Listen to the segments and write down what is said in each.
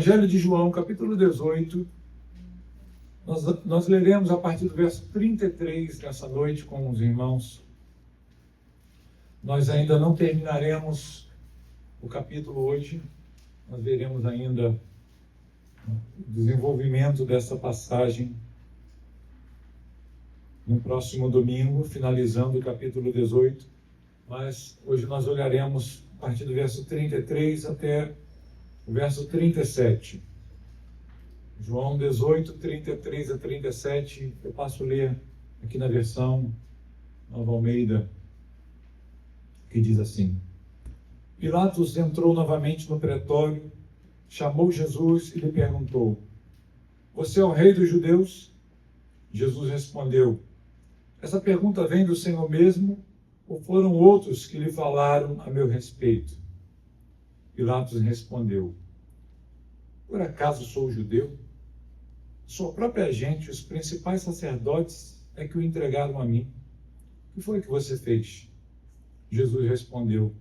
Evangelho de João, capítulo 18, nós leremos a partir do verso 33 nessa noite com os irmãos. Nós ainda não terminaremos o capítulo hoje, nós veremos ainda o desenvolvimento dessa passagem no próximo domingo, finalizando o capítulo 18, mas hoje nós olharemos a partir do verso 33 até o verso 37. João 18, 33 a 37, eu passo a ler aqui na versão Nova Almeida, que diz assim: Pilatos entrou novamente no pretório, chamou Jesus e lhe perguntou: Você é o rei dos judeus? Jesus respondeu: Essa pergunta vem do Senhor mesmo, ou foram outros que lhe falaram a meu respeito? Pilatos respondeu: Por acaso sou judeu? Sua própria gente, os principais sacerdotes, é que o entregaram a mim. O que foi que você fez? Jesus respondeu: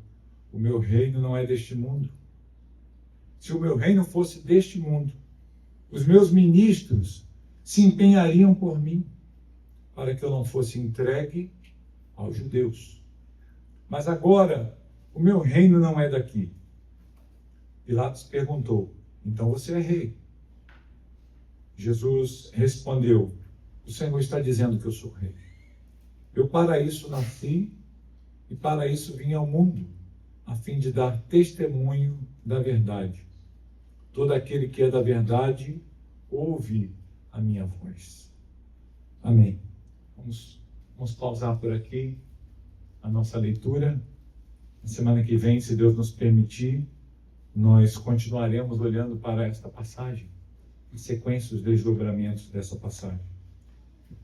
O meu reino não é deste mundo. Se o meu reino fosse deste mundo, os meus ministros se empenhariam por mim, para que eu não fosse entregue aos judeus. Mas agora, o meu reino não é daqui. Pilatos perguntou: Então você é rei? Jesus respondeu: O Senhor está dizendo que eu sou rei. Eu para isso nasci e para isso vim ao mundo, a fim de dar testemunho da verdade. Todo aquele que é da verdade ouve a minha voz. Amém. Vamos pausar por aqui a nossa leitura. Na semana que vem, se Deus nos permitir, nós continuaremos olhando para esta passagem, em sequência os desdobramentos dessa passagem.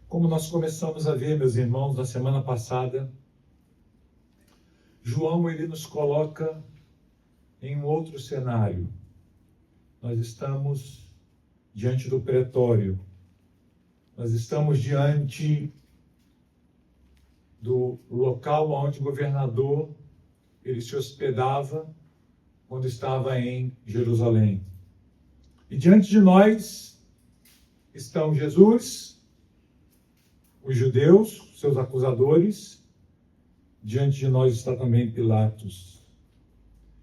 Como nós começamos a ver, meus irmãos, na semana passada, João ele nos coloca em um outro cenário. Nós estamos diante do pretório. Nós estamos diante do local onde o governador ele se hospedava quando estava em Jerusalém. E diante de nós estão Jesus, os judeus, seus acusadores. Diante de nós está também Pilatos.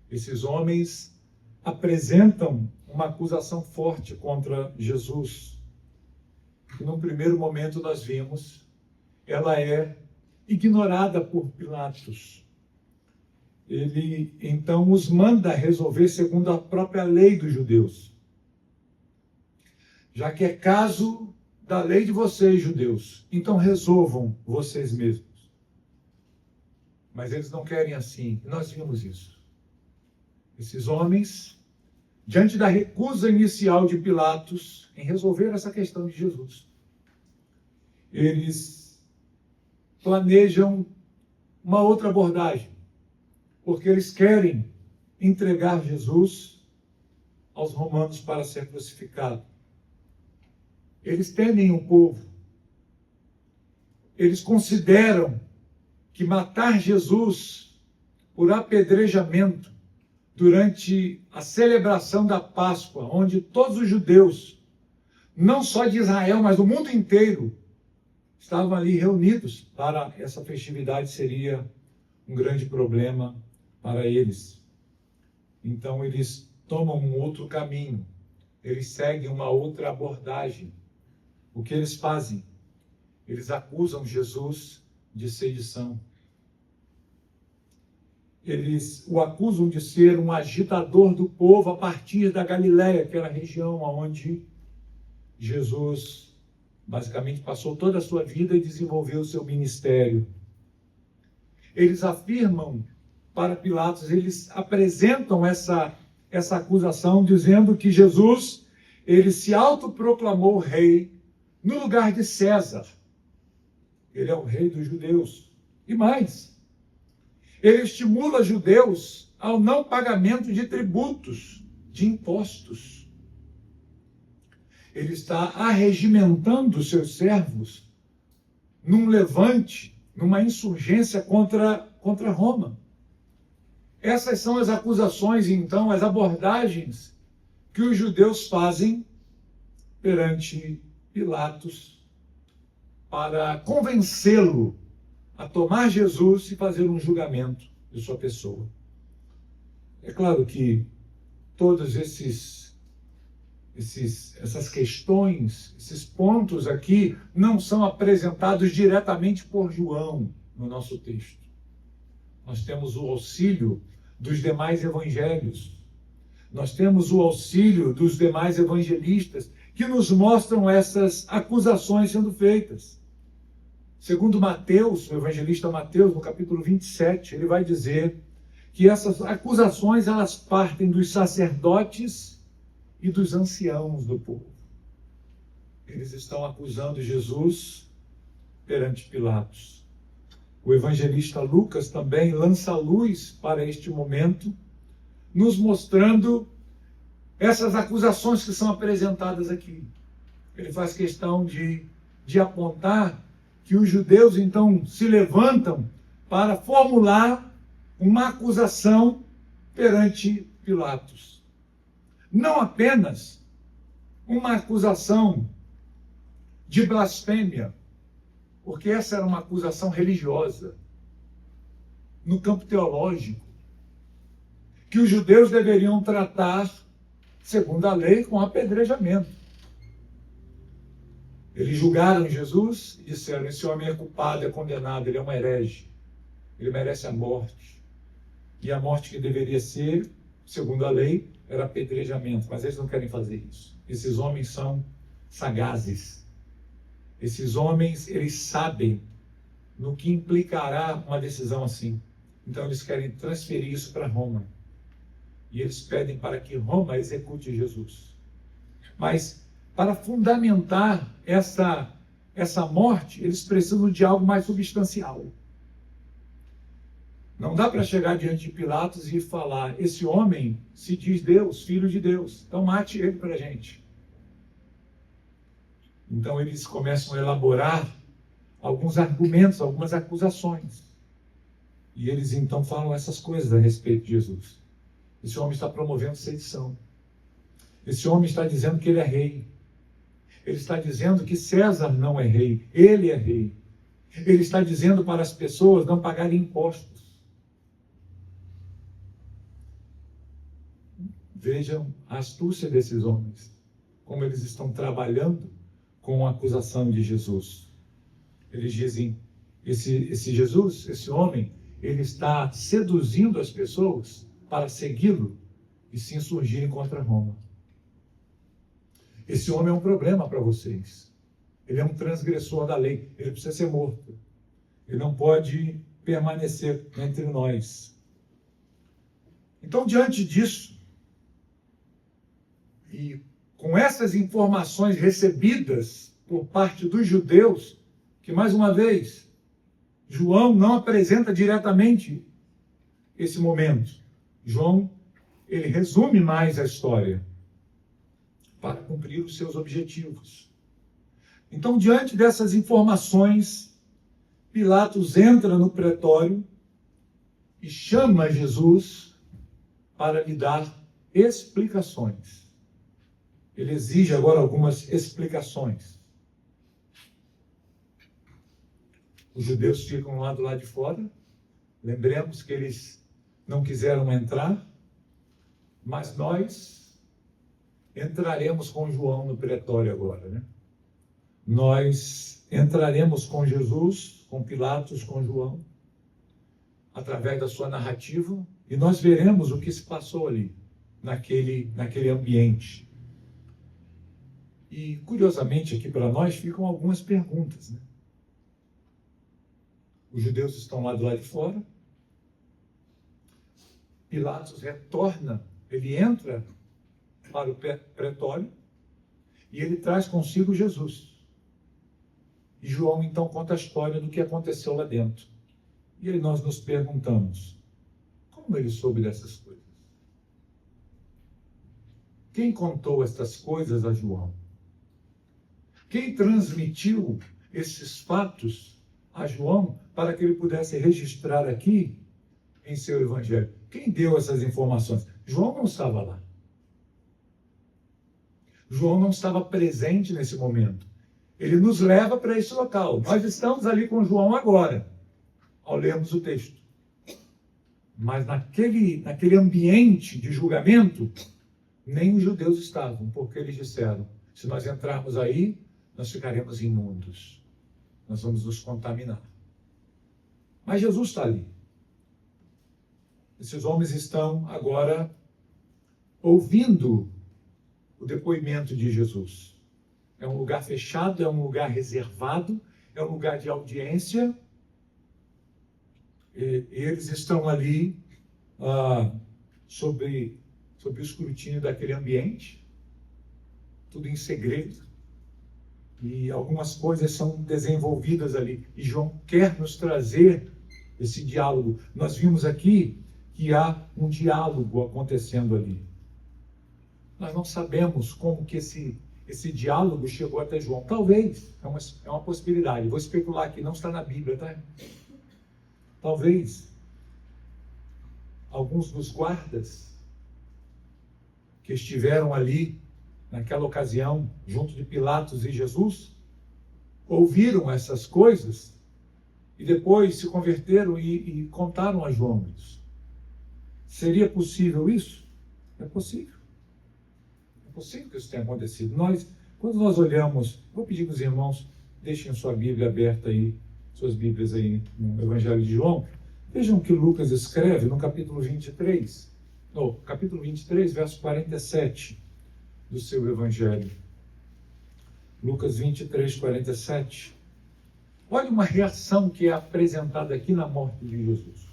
Esses homens apresentam uma acusação forte contra Jesus. E num primeiro momento nós vimos, ela é ignorada por Pilatos. Ele então os manda resolver segundo a própria lei dos judeus. Já que é caso da lei de vocês, judeus, então resolvam vocês mesmos. Mas eles não querem assim. Nós vimos isso. Esses homens, diante da recusa inicial de Pilatos em resolver essa questão de Jesus, eles planejam uma outra abordagem, porque eles querem entregar Jesus aos romanos para ser crucificado. Eles temem o povo. Eles consideram que matar Jesus por apedrejamento durante a celebração da Páscoa, onde todos os judeus, não só de Israel, mas do mundo inteiro, estavam ali reunidos para essa festividade, seria um grande problema para eles. Então eles tomam um outro caminho, eles seguem uma outra abordagem. O que eles fazem? Eles acusam Jesus de sedição. Eles o acusam de ser um agitador do povo a partir da Galileia, aquela região onde Jesus basicamente passou toda a sua vida e desenvolveu o seu ministério. Eles afirmam para Pilatos, eles apresentam essa acusação dizendo que Jesus, ele se autoproclamou rei no lugar de César. Ele é o rei dos judeus. E mais, ele estimula judeus ao não pagamento de tributos, de impostos. Ele está arregimentando seus servos num levante, numa insurgência contra Roma. Essas são as acusações, então, as abordagens que os judeus fazem perante Pilatos para convencê-lo a tomar Jesus e fazer um julgamento de sua pessoa. É claro que todos essas questões, esses pontos aqui, não são apresentados diretamente por João no nosso texto. Nós temos o auxílio dos demais evangelhos. Nós temos o auxílio dos demais evangelistas que nos mostram essas acusações sendo feitas. Segundo Mateus, o evangelista Mateus, no capítulo 27, ele vai dizer que essas acusações elas partem dos sacerdotes e dos anciãos do povo. Eles estão acusando Jesus perante Pilatos. O evangelista Lucas também lança luz para este momento, nos mostrando essas acusações que são apresentadas aqui. Ele faz questão de apontar que os judeus então se levantam para formular uma acusação perante Pilatos. Não apenas uma acusação de blasfêmia, porque essa era uma acusação religiosa, no campo teológico, que os judeus deveriam tratar, segundo a lei, com apedrejamento. Eles julgaram Jesus e disseram: esse homem é culpado, é condenado, ele é um herege, ele merece a morte. E a morte que deveria ser, segundo a lei, era apedrejamento, mas eles não querem fazer isso. Esses homens são sagazes. Esses homens, eles sabem no que implicará uma decisão assim. Então eles querem transferir isso para Roma. E eles pedem para que Roma execute Jesus. Mas para fundamentar essa morte, eles precisam de algo mais substancial. Não dá para chegar diante de Pilatos e falar: esse homem se diz Deus, filho de Deus, então mate ele para a gente. Então eles começam a elaborar alguns argumentos, algumas acusações. E eles então falam essas coisas a respeito de Jesus. Esse homem está promovendo sedição. Esse homem está dizendo que ele é rei. Ele está dizendo que César não é rei, ele é rei. Ele está dizendo para as pessoas não pagarem impostos. Vejam a astúcia desses homens, como eles estão trabalhando com a acusação de Jesus. Eles dizem: esse Jesus, esse homem, ele está seduzindo as pessoas para segui-lo e se insurgirem contra Roma. Esse homem é um problema para vocês. Ele é um transgressor da lei. Ele precisa ser morto. Ele não pode permanecer entre nós. Então, diante disso, e com essas informações recebidas por parte dos judeus, que, mais uma vez, João não apresenta diretamente esse momento. João, ele resume mais a história para cumprir os seus objetivos. Então, diante dessas informações, Pilatos entra no pretório e chama Jesus para lhe dar explicações. Ele exige agora algumas explicações. Os judeus ficam lá do lado de fora. Lembremos que eles não quiseram entrar, mas nós entraremos com João no pretório agora, né? Nós entraremos com Jesus, com Pilatos, com João, através da sua narrativa, e nós veremos o que se passou ali, naquele ambiente. E, curiosamente, aqui para nós ficam algumas perguntas, né? Os judeus estão lá do lado de fora. Pilatos retorna, ele entra para o pretório e ele traz consigo Jesus. E João então conta a história do que aconteceu lá dentro. E aí nós nos perguntamos: como ele soube dessas coisas? Quem contou estas coisas a João? Quem transmitiu esses fatos a João para que ele pudesse registrar aqui em seu evangelho? Quem deu essas informações? João não estava lá. João não estava presente nesse momento. Ele nos leva para esse local. Nós estamos ali com João agora, ao lermos o texto. Mas naquele ambiente de julgamento, nem os judeus estavam, porque eles disseram, se nós entrarmos aí, nós ficaremos imundos. Nós vamos nos contaminar. Mas Jesus está ali. Esses homens estão agora ouvindo o depoimento de Jesus. É um lugar fechado, é um lugar reservado, é um lugar de audiência. E eles estão ali sob o escrutínio daquele ambiente, tudo em segredo. E algumas coisas são desenvolvidas ali. E João quer nos trazer esse diálogo. Nós vimos aqui que há um diálogo acontecendo ali. Nós não sabemos como que esse diálogo chegou até João. Talvez, é uma possibilidade. Vou especular aqui, não está na Bíblia, tá? Talvez alguns dos guardas que estiveram ali naquela ocasião, junto de Pilatos e Jesus, ouviram essas coisas e depois se converteram e contaram a João isso. Seria possível isso? É possível. É possível que isso tenha acontecido. Quando nós olhamos, vou pedir que os irmãos deixem sua Bíblia aberta aí, suas Bíblias aí no Evangelho de João. Vejam o que Lucas escreve no capítulo 23, verso 47 do seu Evangelho. Lucas 23, 47. Olha uma reação que é apresentada aqui na morte de Jesus.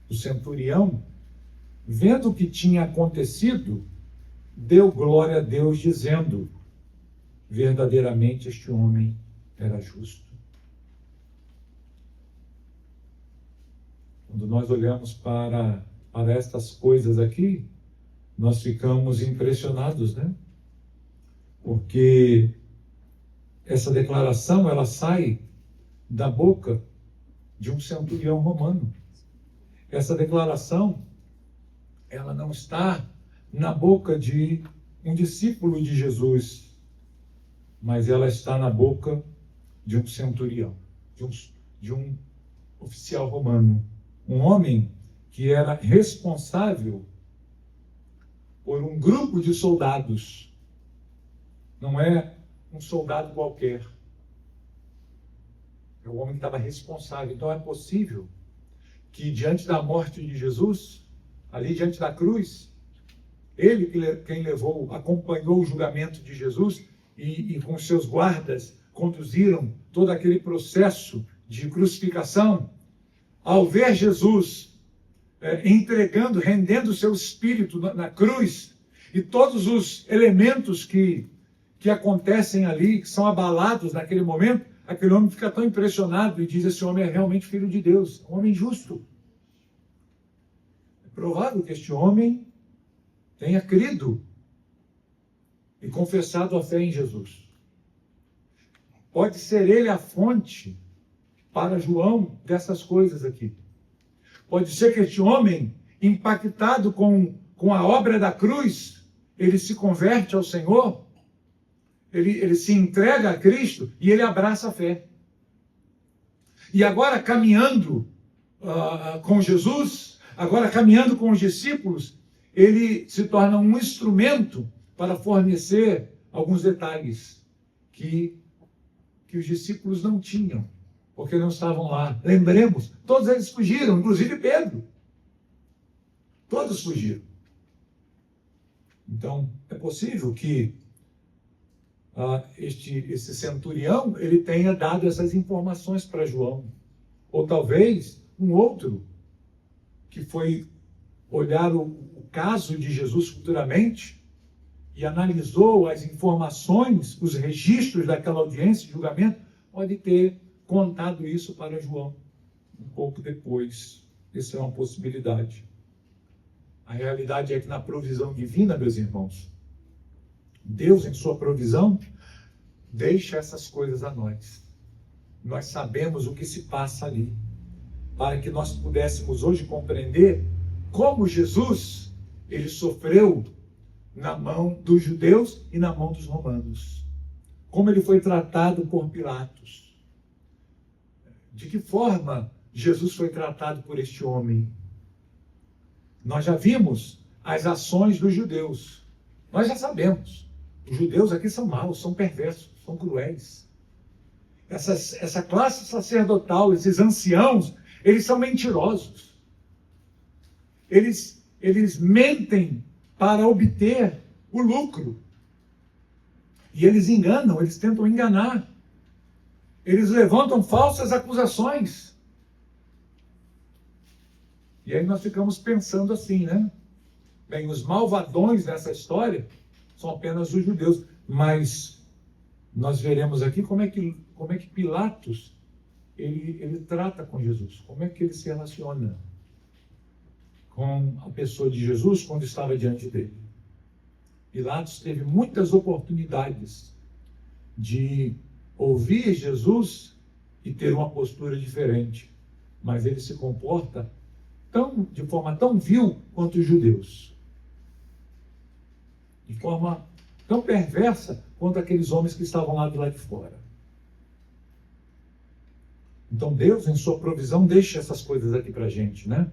O centurião, vendo o que tinha acontecido, deu glória a Deus, dizendo, verdadeiramente este homem era justo. Quando nós olhamos para estas coisas aqui, nós ficamos impressionados, né? Porque essa declaração, ela sai da boca de um centurião romano. Essa declaração, ela não está na boca de um discípulo de Jesus, mas ela está na boca de um centurião, de um oficial romano. Um homem que era responsável por um grupo de soldados. Não é um soldado qualquer. É o homem que estava responsável. Então é possível que diante da morte de Jesus, ali diante da cruz, ele quem acompanhou o julgamento de Jesus e com seus guardas conduziram todo aquele processo de crucificação. Ao ver Jesus entregando, rendendo o seu espírito na cruz, e todos os elementos que acontecem ali, que são abalados naquele momento, aquele homem fica tão impressionado e diz, esse homem é realmente filho de Deus, um homem justo. É provável que este homem tenha crido e confessado a fé em Jesus. Pode ser ele a fonte para João dessas coisas aqui. Pode ser que este homem, impactado com a obra da cruz, ele se converte ao Senhor, ele se entrega a Cristo e ele abraça a fé. E agora caminhando com Jesus, agora caminhando com os discípulos, ele se torna um instrumento para fornecer alguns detalhes que os discípulos não tinham, porque não estavam lá. Lembremos, todos eles fugiram, inclusive Pedro. Todos fugiram. Então, é possível que esse centurião ele tenha dado essas informações para João. Ou talvez um outro que foi olhar o caso de Jesus futuramente e analisou as informações, os registros daquela audiência de julgamento, pode ter contado isso para João um pouco depois. Isso é uma possibilidade. A realidade é que na provisão divina, meus irmãos, Deus, em sua provisão, deixa essas coisas a nós. Nós sabemos o que se passa ali, para que nós pudéssemos hoje compreender como Jesus, ele sofreu na mão dos judeus e na mão dos romanos. Como ele foi tratado por Pilatos. De que forma Jesus foi tratado por este homem? Nós já vimos as ações dos judeus. Nós já sabemos. Os judeus aqui são maus, são perversos, são cruéis. Essa classe sacerdotal, esses anciãos, eles são mentirosos. Eles mentem para obter o lucro. E eles enganam, eles tentam enganar. Eles levantam falsas acusações. E aí nós ficamos pensando assim, né? Bem, os malvadões dessa história são apenas os judeus. Mas nós veremos aqui como é que Pilatos ele trata com Jesus. Como é que ele se relaciona com a pessoa de Jesus quando estava diante dele. Pilatos teve muitas oportunidades de ouvir Jesus e ter uma postura diferente, mas ele se comporta de forma tão vil quanto os judeus, de forma tão perversa quanto aqueles homens que estavam lá do lado de fora. Então Deus, em sua provisão, deixa essas coisas aqui para a gente, né?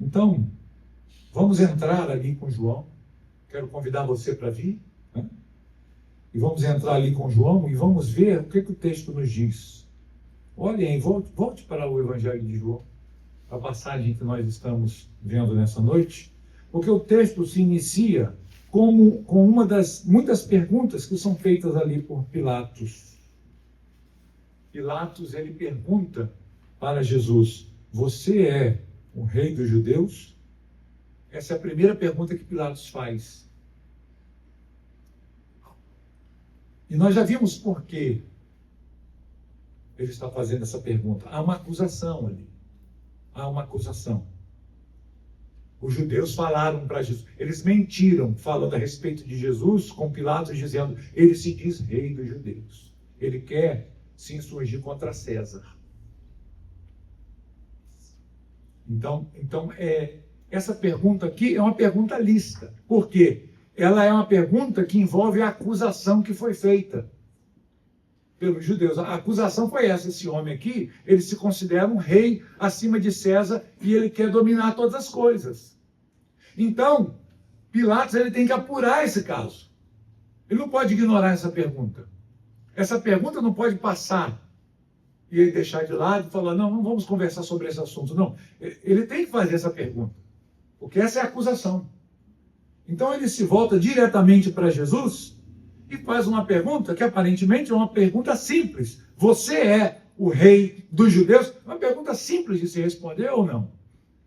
Então, vamos entrar ali com João. Quero convidar você para vir, né? E vamos entrar ali com João e vamos ver o que o texto nos diz. Olhem, volte para o Evangelho de João, a passagem que nós estamos vendo nessa noite, porque o texto se inicia com uma das muitas perguntas que são feitas ali por Pilatos. Pilatos, ele pergunta para Jesus: você é o rei dos judeus? Essa é a primeira pergunta que Pilatos faz. E nós já vimos por que ele está fazendo essa pergunta. Há uma acusação ali. Há uma acusação. Os judeus falaram para Jesus. Eles mentiram falando a respeito de Jesus com Pilatos, dizendo: ele se diz rei dos judeus. Ele quer se insurgir contra César. Então essa pergunta aqui é uma pergunta lícita. Por quê? Ela é uma pergunta que envolve a acusação que foi feita pelos judeus. A acusação foi essa: esse homem aqui, ele se considera um rei acima de César e ele quer dominar todas as coisas. Então, Pilatos, ele tem que apurar esse caso. Ele não pode ignorar essa pergunta. Essa pergunta não pode passar e ele deixar de lado e falar: não vamos conversar sobre esse assunto. Não, ele tem que fazer essa pergunta, porque essa é a acusação. Então ele se volta diretamente para Jesus e faz uma pergunta que aparentemente é uma pergunta simples. Você é o rei dos judeus? Uma pergunta simples de se responder ou não?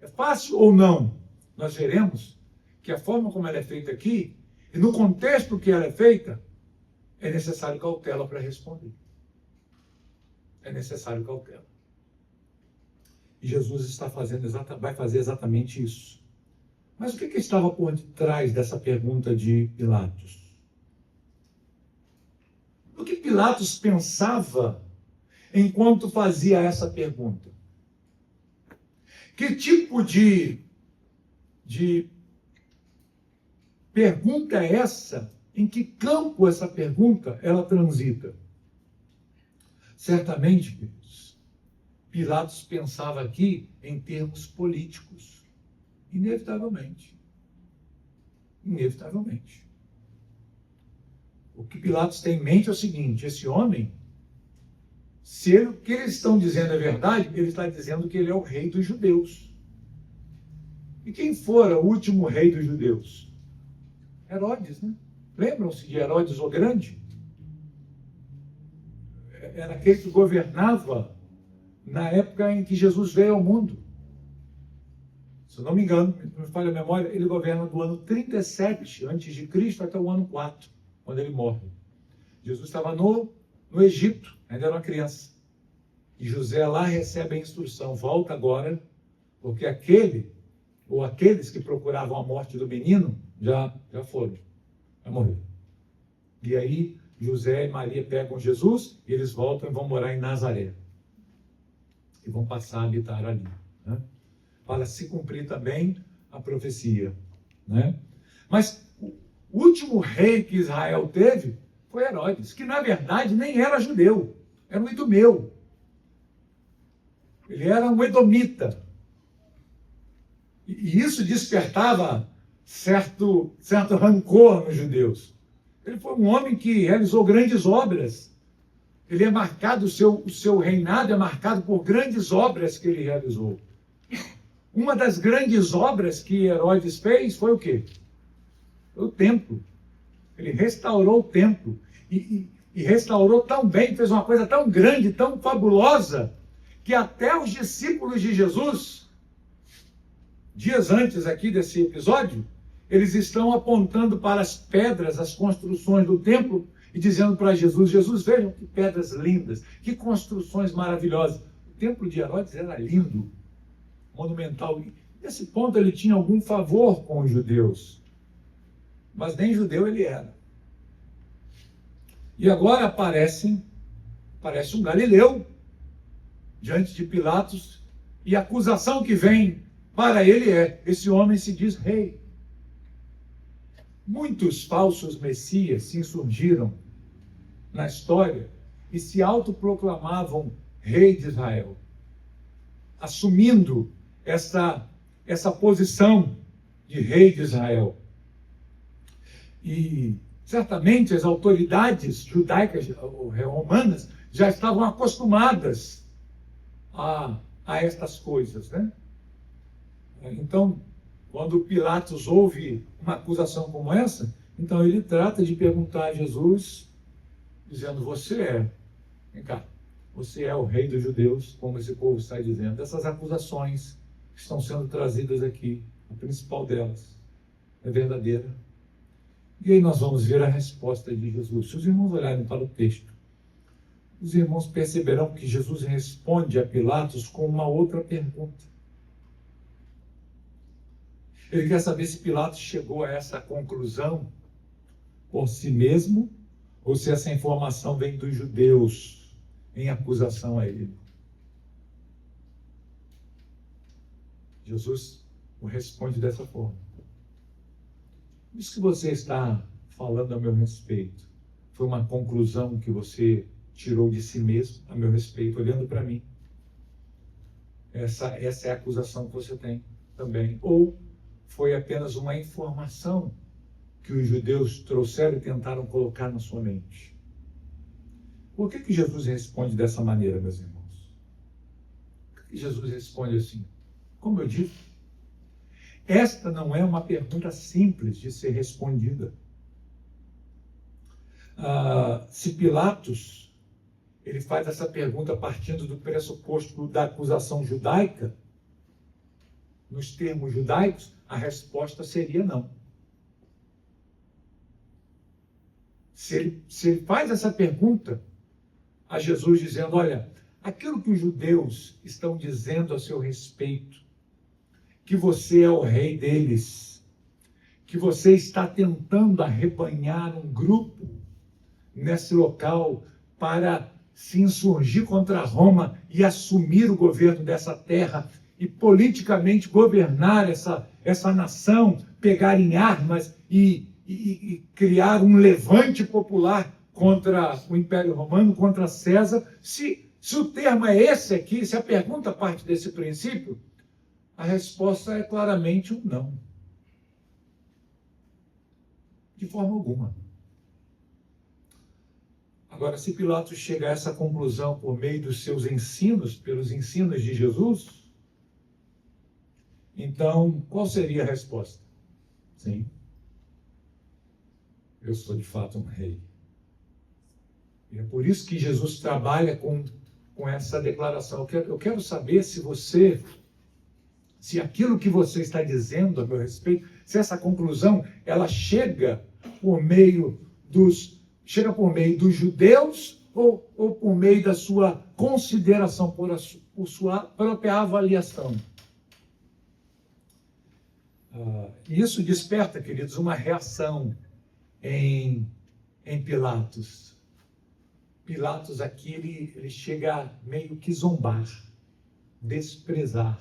É fácil ou não? Nós veremos que a forma como ela é feita aqui, e no contexto que ela é feita, é necessário cautela para responder. É necessário cautela. E Jesus vai fazer exatamente isso. Mas o que estava por detrás dessa pergunta de Pilatos? O que Pilatos pensava enquanto fazia essa pergunta? Que tipo de pergunta é essa? Em que campo essa pergunta ela transita? Certamente, queridos, Pilatos pensava aqui em termos políticos. Inevitavelmente. Inevitavelmente. O que Pilatos tem em mente é o seguinte: esse homem, se o que eles estão dizendo é verdade, ele está dizendo que ele é o rei dos judeus. E quem fora o último rei dos judeus? Herodes, né? Lembram-se de Herodes o Grande? Era aquele que governava na época em que Jesus veio ao mundo. Se eu não me engano, não me falha a memória, ele governa do ano 37 a.C. até o ano 4, quando ele morre. Jesus estava no Egito, ainda era uma criança. E José lá recebe a instrução: volta agora, porque aqueles que procuravam a morte do menino já foram, já morreram. E aí José e Maria pegam Jesus e eles voltam e vão morar em Nazaré. E vão passar a habitar ali, né? Para se cumprir também a profecia, né? Mas O último rei que Israel teve foi Herodes, que na verdade nem era judeu, era um idumeu. Ele era um edomita. E isso despertava certo rancor nos judeus. Ele foi um homem que realizou grandes obras. Ele é marcado, o seu reinado é marcado por grandes obras que ele realizou. Uma das grandes obras que Herodes fez foi o quê? O templo. Ele restaurou o templo. E restaurou tão bem, fez uma coisa tão grande, tão fabulosa, que até os discípulos de Jesus, dias antes aqui desse episódio, eles estão apontando para as pedras, as construções do templo, e dizendo para Jesus, vejam que pedras lindas, que construções maravilhosas. O templo de Herodes era lindo, monumental. Nesse ponto ele tinha algum favor com os judeus, mas nem judeu ele era. E agora aparece um galileu diante de Pilatos, e a acusação que vem para ele é: esse homem se diz rei. Muitos falsos messias se insurgiram na história e se autoproclamavam rei de Israel, assumindo essa posição de rei de Israel. E certamente as autoridades judaicas ou romanas já estavam acostumadas a estas coisas, né? Então, quando Pilatos ouve uma acusação como essa, então ele trata de perguntar a Jesus, dizendo: vem cá, você é o rei dos judeus, como esse povo está dizendo. Essas acusações que estão sendo trazidas aqui, a principal delas é verdadeira. E aí nós vamos ver a resposta de Jesus. Se os irmãos olharem para o texto, os irmãos perceberão que Jesus responde a Pilatos com uma outra pergunta. Ele quer saber se Pilatos chegou a essa conclusão por si mesmo, ou se essa informação vem dos judeus em acusação a ele. Jesus o responde dessa forma: isso que você está falando a meu respeito foi uma conclusão que você tirou de si mesmo a meu respeito, olhando para mim? Essa é a acusação que você tem também. Ou foi apenas uma informação que os judeus trouxeram e tentaram colocar na sua mente? Por que Jesus responde dessa maneira, meus irmãos? Por que Jesus responde assim? Como eu disse, esta não é uma pergunta simples de ser respondida. Se Pilatos ele faz essa pergunta partindo do pressuposto da acusação judaica, nos termos judaicos, a resposta seria não. Se ele faz essa pergunta a Jesus, dizendo: olha, aquilo que os judeus estão dizendo a seu respeito, que você é o rei deles, que você está tentando arrebanhar um grupo nesse local para se insurgir contra Roma e assumir o governo dessa terra e politicamente governar essa nação, pegar em armas e criar um levante popular contra o Império Romano, contra César. Se o termo é esse aqui, se a pergunta parte desse princípio, a resposta é claramente um não. De forma alguma. Agora, se Pilatos chega a essa conclusão por meio dos seus ensinos, pelos ensinos de Jesus, então, qual seria a resposta? Sim. Eu sou de fato um rei. E é por isso que Jesus trabalha com essa declaração. Eu quero saber se aquilo que você está dizendo a meu respeito, se essa conclusão, ela chega por meio dos judeus ou por meio da sua consideração, por sua própria avaliação. Isso desperta, queridos, uma reação em Pilatos. Pilatos aqui, ele chega a meio que zombar, desprezar,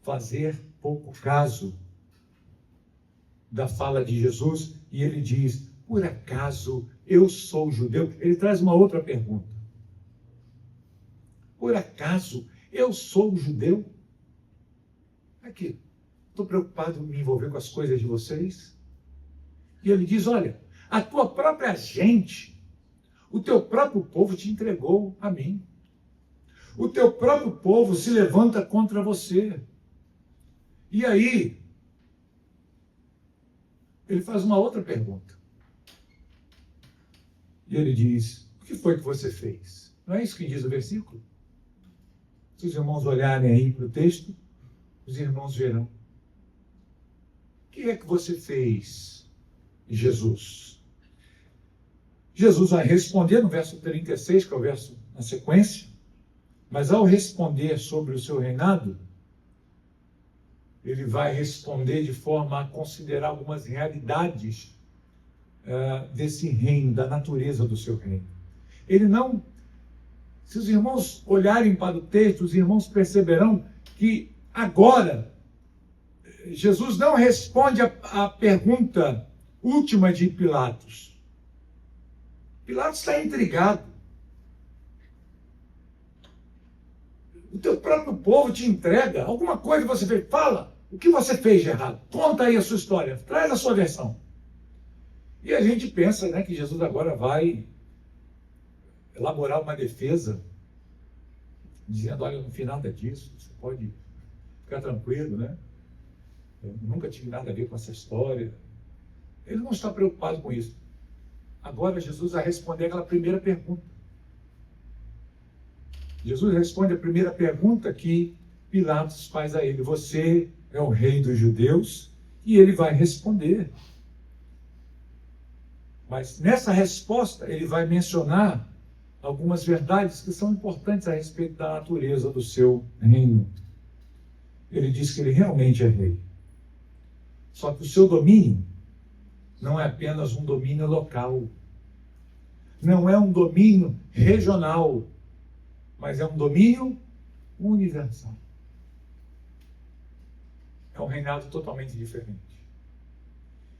fazer pouco caso da fala de Jesus E ele diz: por acaso eu sou judeu? Ele traz uma outra pergunta. Por acaso eu sou judeu? Aqui, estou preocupado em me envolver com as coisas de vocês. E ele diz: olha, a tua própria gente, o teu próprio povo te entregou a mim. O teu próprio povo se levanta contra você. E aí, ele faz uma outra pergunta. E ele diz: o que foi que você fez? Não é isso que diz o versículo? Se os irmãos olharem aí para o texto, os irmãos verão. O que é que você fez, Jesus? Jesus vai responder no verso 36, que é o verso na sequência, mas ao responder sobre o seu reinado, ele vai responder de forma a considerar algumas realidades desse reino, da natureza do seu reino. Ele não... Se os irmãos olharem para o texto, os irmãos perceberão que agora Jesus não responde a pergunta última de Pilatos. Pilatos está intrigado. O teu próprio povo te entrega. Alguma coisa você fez. Fala, o que você fez de errado? Conta aí a sua história. Traz a sua versão. E a gente pensa, né, que Jesus agora vai elaborar uma defesa, dizendo: olha, não fiz nada disso, você pode ficar tranquilo, né? Eu nunca tive nada a ver com essa história. Ele não está preocupado com isso. Agora Jesus vai responder aquela primeira pergunta. Jesus responde a primeira pergunta que Pilatos faz a ele: você é o rei dos judeus? E ele vai responder. Mas nessa resposta ele vai mencionar algumas verdades que são importantes a respeito da natureza do seu reino. Ele diz que ele realmente é rei. Só que o seu domínio não é apenas um domínio local. Não é um domínio regional, mas é um domínio universal. É um reinado totalmente diferente.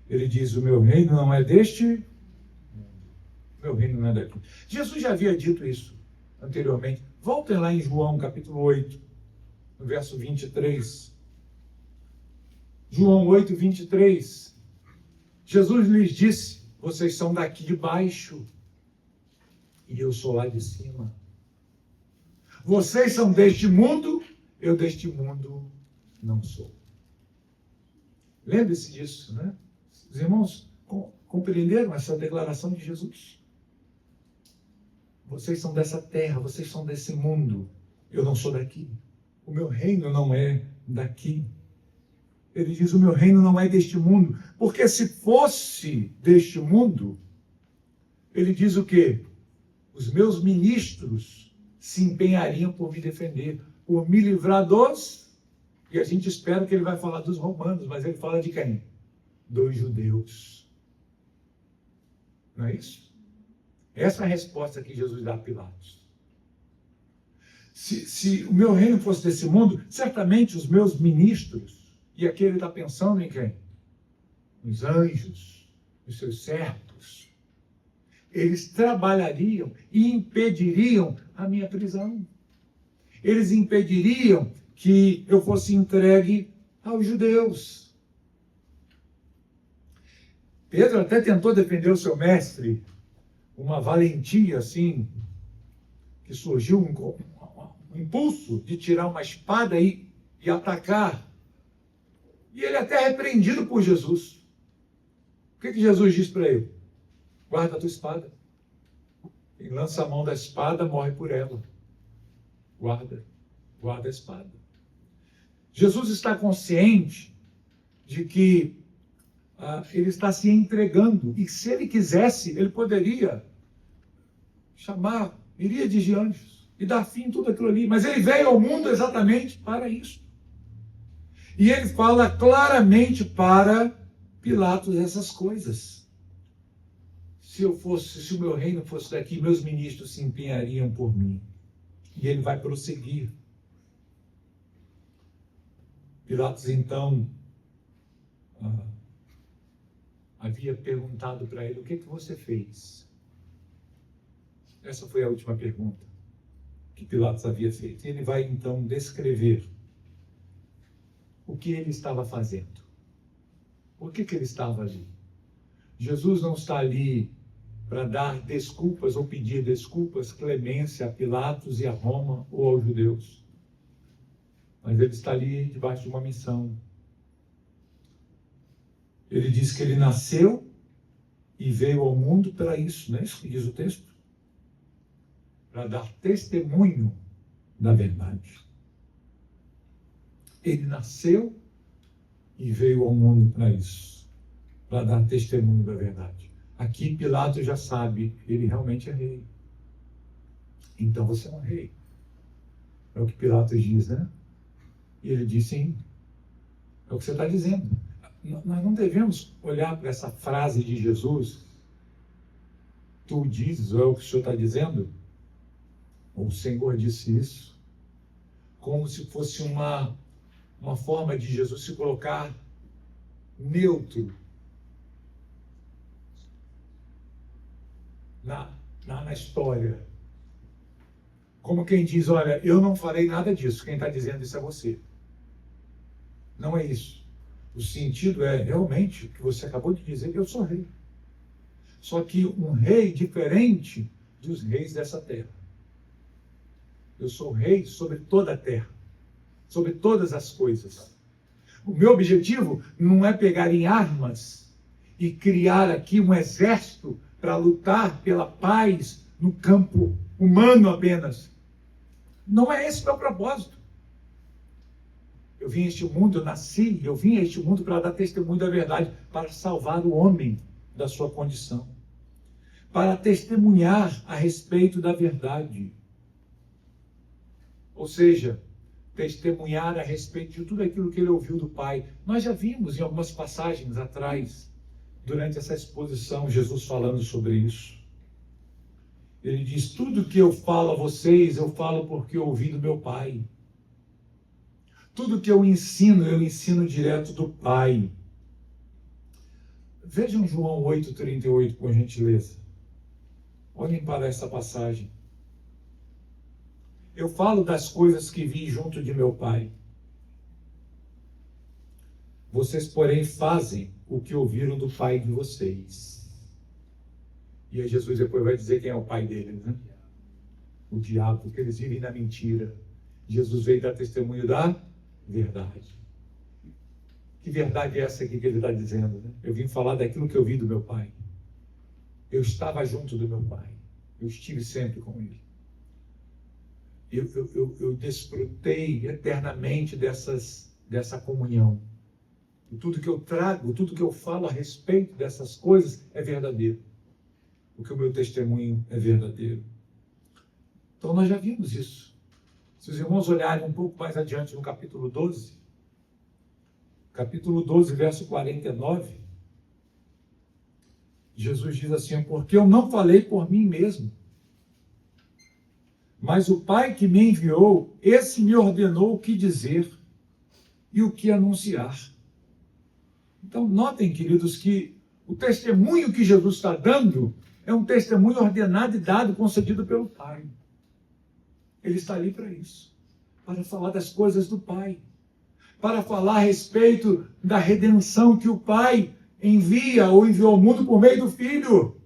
Ele diz: o meu reino não é deste, o meu reino não é daqui. Jesus já havia dito isso anteriormente. Voltem lá em João capítulo 8, no verso 23. João 8, 23. Jesus lhes disse: vocês são daqui de baixo e eu sou lá de cima. Vocês são deste mundo, eu deste mundo não sou. Lembre-se disso, né? Os irmãos compreenderam essa declaração de Jesus? Vocês são dessa terra, vocês são desse mundo. Eu não sou daqui. O meu reino não é daqui. Ele diz: o meu reino não é deste mundo. Porque se fosse deste mundo, ele diz o quê? Os meus ministros se empenhariam por me defender, por me livrar dos... E a gente espera que ele vai falar dos romanos, mas ele fala de quem? Dos judeus. Não é isso? Essa é a resposta que Jesus dá a Pilatos. Se o meu reino fosse desse mundo, certamente os meus ministros, e aqui ele está pensando em quem? Os anjos, os seus servos, eles trabalhariam e impediriam a minha prisão. Eles impediriam que eu fosse entregue aos judeus. Pedro até tentou defender o seu mestre, uma valentia assim, que surgiu um impulso de tirar uma espada e atacar. E ele até é repreendido por Jesus. O que Jesus diz para ele? Guarda a tua espada. Quem lança a mão da espada morre por ela. Guarda a espada. Jesus está consciente de que ele está se entregando. E se ele quisesse, ele poderia chamar miríades de anjos e dar fim a tudo aquilo ali. Mas ele veio ao mundo exatamente para isso. E ele fala claramente para Pilatos essas coisas. Se o meu reino fosse daqui, meus ministros se empenhariam por mim. E ele vai prosseguir. Pilatos, então, havia perguntado para ele: o que você fez? Essa foi a última pergunta que Pilatos havia feito. E ele vai então descrever o que ele estava fazendo. Por que ele estava ali? Jesus não está ali para dar desculpas ou pedir desculpas, clemência a Pilatos e a Roma ou aos judeus. Mas ele está ali debaixo de uma missão. Ele diz que ele nasceu e veio ao mundo para isso, não é isso que diz o texto? Para dar testemunho da verdade. Ele nasceu e veio ao mundo para isso, para dar testemunho da verdade. Aqui Pilatos já sabe, ele realmente é rei. Então você é um rei. É o que Pilatos diz, né? E ele diz sim. É o que você está dizendo. Nós não devemos olhar para essa frase de Jesus. Tu dizes, ou é o que o Senhor está dizendo? Ou o Senhor disse isso? Como se fosse uma forma de Jesus se colocar neutro na história. Como quem diz, olha, eu não farei nada disso, quem está dizendo isso é você. Não é isso. O sentido é realmente o que você acabou de dizer, eu sou rei. Só que um rei diferente dos reis dessa terra. Eu sou rei sobre toda a terra, sobre todas as coisas. O meu objetivo não é pegar em armas e criar aqui um exército para lutar pela paz no campo humano apenas. Não é esse o meu propósito. Eu vim a este mundo, eu vim a este mundo para dar testemunho da verdade, para salvar o homem da sua condição, para testemunhar a respeito da verdade. Ou seja, testemunhar a respeito de tudo aquilo que ele ouviu do Pai. Nós já vimos em algumas passagens atrás, durante essa exposição, Jesus falando sobre isso. Ele diz, tudo que eu falo a vocês, eu falo porque eu ouvi do meu Pai. Tudo que eu ensino direto do Pai. Vejam João 8,38, por gentileza. Olhem para essa passagem. Eu falo das coisas que vi junto de meu Pai. Vocês, porém, fazem o que ouviram do pai de vocês. E aí Jesus depois vai dizer quem é o pai deles, né? O diabo, porque eles vivem na mentira. Jesus veio dar testemunho da verdade. Que verdade é essa aqui que ele está dizendo, né? Eu vim falar daquilo que eu vi do meu pai. Eu estava junto do meu pai. Eu estive sempre com ele. Eu desfrutei eternamente dessa comunhão. E tudo que eu trago, tudo que eu falo a respeito dessas coisas é verdadeiro. Porque o meu testemunho é verdadeiro. Então nós já vimos isso. Se os irmãos olharem um pouco mais adiante no capítulo 12, verso 49, Jesus diz assim, porque eu não falei por mim mesmo, mas o Pai que me enviou, esse me ordenou o que dizer e o que anunciar. Então, notem, queridos, que o testemunho que Jesus está dando é um testemunho ordenado e dado, concedido pelo Pai. Ele está ali para isso, para falar das coisas do Pai, para falar a respeito da redenção que o Pai envia ou enviou ao mundo por meio do Filho.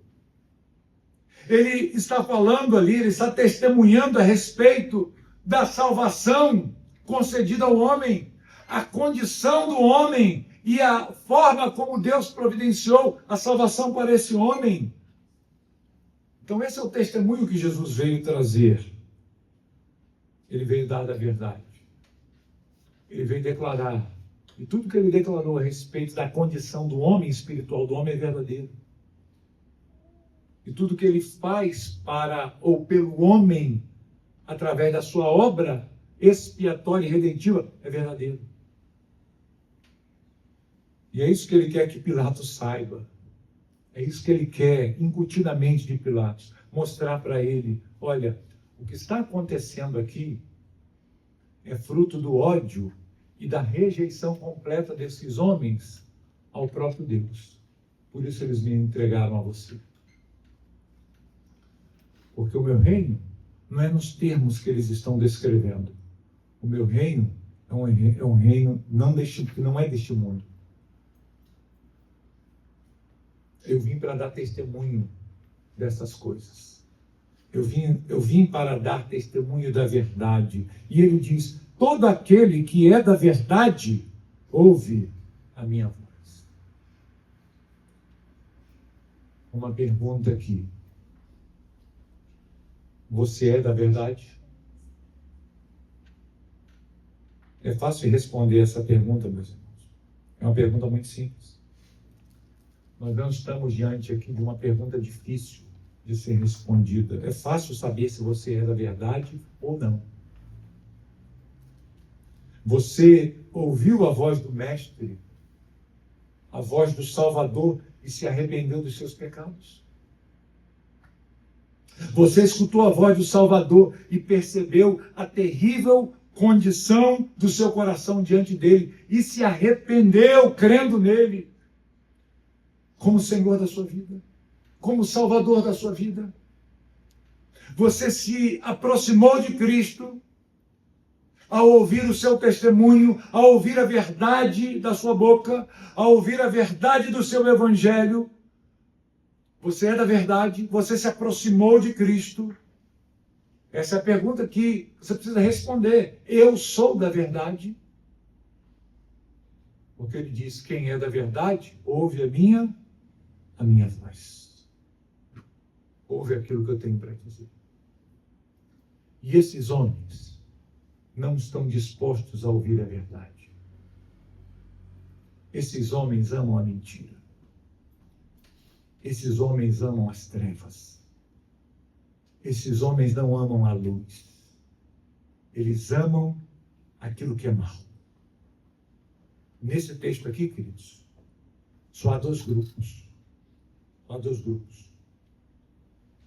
Ele está falando ali, ele está testemunhando a respeito da salvação concedida ao homem, a condição do homem e a forma como Deus providenciou a salvação para esse homem. Então esse é o testemunho que Jesus veio trazer. Ele veio dar a verdade. Ele veio declarar. E tudo que ele declarou a respeito da condição do homem espiritual, do homem é verdadeiro. E tudo que ele faz para ou pelo homem, através da sua obra expiatória e redentiva, é verdadeiro. E é isso que ele quer que Pilatos saiba. É isso que ele quer, incutidamente de Pilatos, mostrar para ele, olha, o que está acontecendo aqui é fruto do ódio e da rejeição completa desses homens ao próprio Deus. Por isso eles me entregaram a você. Porque o meu reino não é nos termos que eles estão descrevendo. O meu reino é um reino que não é deste mundo. Eu vim para dar testemunho dessas coisas. Eu vim para dar testemunho da verdade. E ele diz: todo aquele que é da verdade ouve a minha voz. Uma pergunta aqui. Você é da verdade? É fácil responder essa pergunta, meus irmãos. É uma pergunta muito simples. Nós não estamos diante aqui de uma pergunta difícil de ser respondida. É fácil saber se você é da verdade ou não. Você ouviu a voz do Mestre, a voz do Salvador, e se arrependeu dos seus pecados? Você escutou a voz do Salvador e percebeu a terrível condição do seu coração diante dele e se arrependeu crendo nele como Senhor da sua vida, como Salvador da sua vida? Você se aproximou de Cristo ao ouvir o seu testemunho, ao ouvir a verdade da sua boca, ao ouvir a verdade do seu evangelho. Você é da verdade? Você se aproximou de Cristo? Essa é a pergunta que você precisa responder. Eu sou da verdade? Porque ele diz: quem é da verdade, ouve a minha voz. Ouve aquilo que eu tenho para dizer. E esses homens não estão dispostos a ouvir a verdade. Esses homens amam a mentira. Esses homens amam as trevas. Esses homens não amam a luz. Eles amam aquilo que é mau. Nesse texto aqui, queridos, só há dois grupos. Só há dois grupos.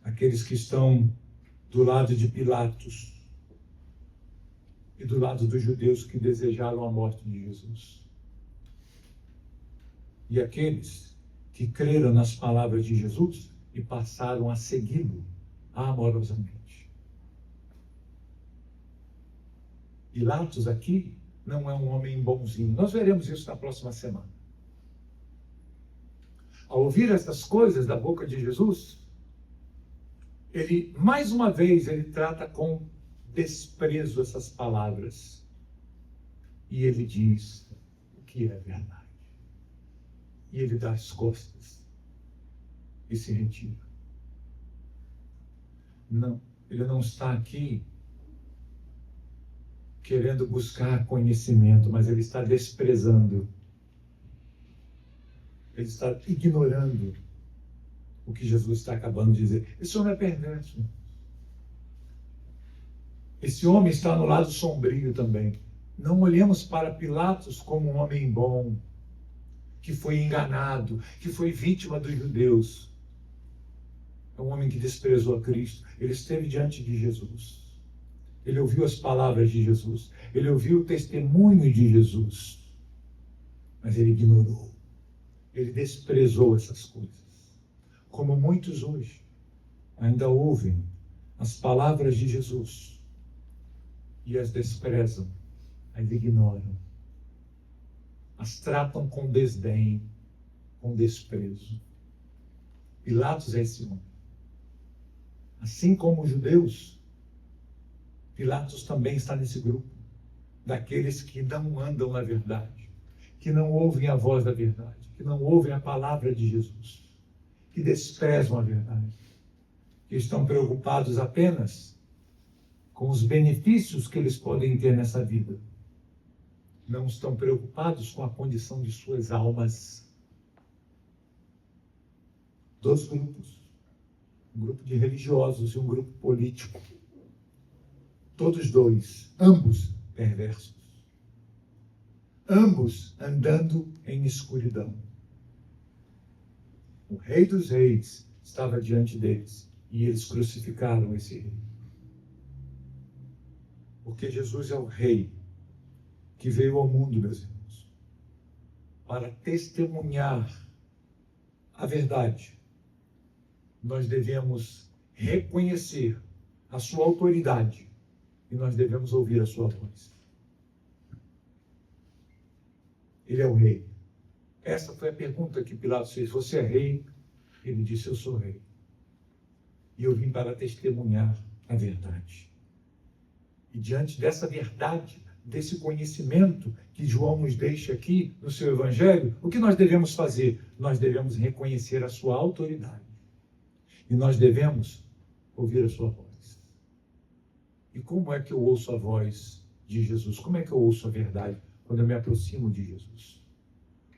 Aqueles que estão do lado de Pilatos e do lado dos judeus que desejaram a morte de Jesus. E aqueles que creram nas palavras de Jesus e passaram a segui-lo amorosamente. Pilatos aqui não é um homem bonzinho. Nós veremos isso na próxima semana. Ao ouvir essas coisas da boca de Jesus, ele, mais uma vez, ele trata com desprezo essas palavras. E ele diz o que é verdade. E ele dá as costas e se retira. Não, ele não está aqui querendo buscar conhecimento, mas ele está desprezando. Ele está ignorando o que Jesus está acabando de dizer. Esse homem é perverso. Esse homem está no lado sombrio também. Não olhemos para Pilatos como um homem bom, que foi enganado, que foi vítima dos judeus. É um homem que desprezou a Cristo. Ele esteve diante de Jesus. Ele ouviu as palavras de Jesus. Ele ouviu o testemunho de Jesus. Mas ele ignorou. Ele desprezou essas coisas. Como muitos hoje ainda ouvem as palavras de Jesus e as desprezam, as ignoram, as tratam com desdém, com desprezo. Pilatos é esse homem. Assim como os judeus, Pilatos também está nesse grupo, daqueles que não andam na verdade, que não ouvem a voz da verdade, que não ouvem a palavra de Jesus, que desprezam a verdade, que estão preocupados apenas com os benefícios que eles podem ter nessa vida. Não estão preocupados com a condição de suas almas. Dois grupos. Um grupo de religiosos e um grupo político. Todos dois, ambos perversos. Ambos andando em escuridão. O Rei dos Reis estava diante deles e eles crucificaram esse rei. Porque Jesus é o Rei que veio ao mundo, meus irmãos, para testemunhar a verdade, nós devemos reconhecer a sua autoridade e nós devemos ouvir a sua voz. Ele é o rei. Essa foi a pergunta que Pilatos fez. Você é rei? Ele disse, eu sou rei. E eu vim para testemunhar a verdade. E diante dessa verdade, desse conhecimento que João nos deixa aqui no seu Evangelho, o que nós devemos fazer? Nós devemos reconhecer a sua autoridade. E nós devemos ouvir a sua voz. E como é que eu ouço a voz de Jesus? Como é que eu ouço a verdade? Quando eu me aproximo de Jesus.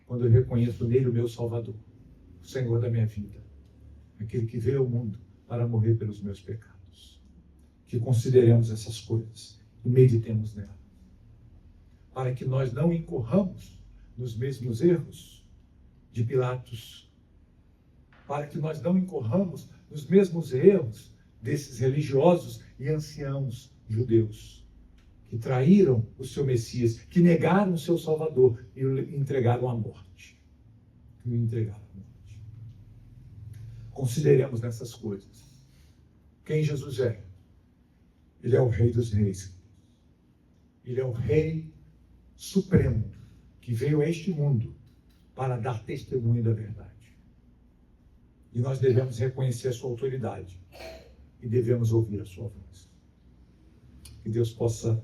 Quando eu reconheço nele o meu Salvador, o Senhor da minha vida. Aquele que veio ao mundo para morrer pelos meus pecados. Que consideremos essas coisas e meditemos nela. Para que nós não incorramos nos mesmos erros de Pilatos. Para que nós não incorramos nos mesmos erros desses religiosos e anciãos judeus. Que traíram o seu Messias, que negaram o seu Salvador e o entregaram à morte. Que o entregaram à morte. Consideremos nessas coisas. Quem Jesus é? Ele é o Rei dos Reis. Ele é o Rei Supremo, que veio a este mundo para dar testemunho da verdade. E nós devemos reconhecer a sua autoridade e devemos ouvir a sua voz. Que Deus possa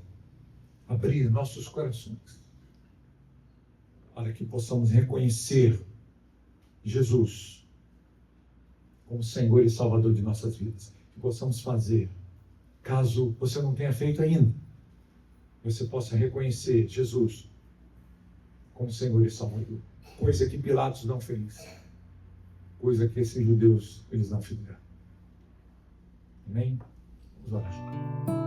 abrir nossos corações para que possamos reconhecer Jesus como Senhor e Salvador de nossas vidas. Que possamos fazer, caso você não tenha feito ainda, você possa reconhecer Jesus como Senhor e Salvador. Coisa que Pilatos não fez. Coisa que esses judeus, eles não fizeram. Amém? Vamos orar.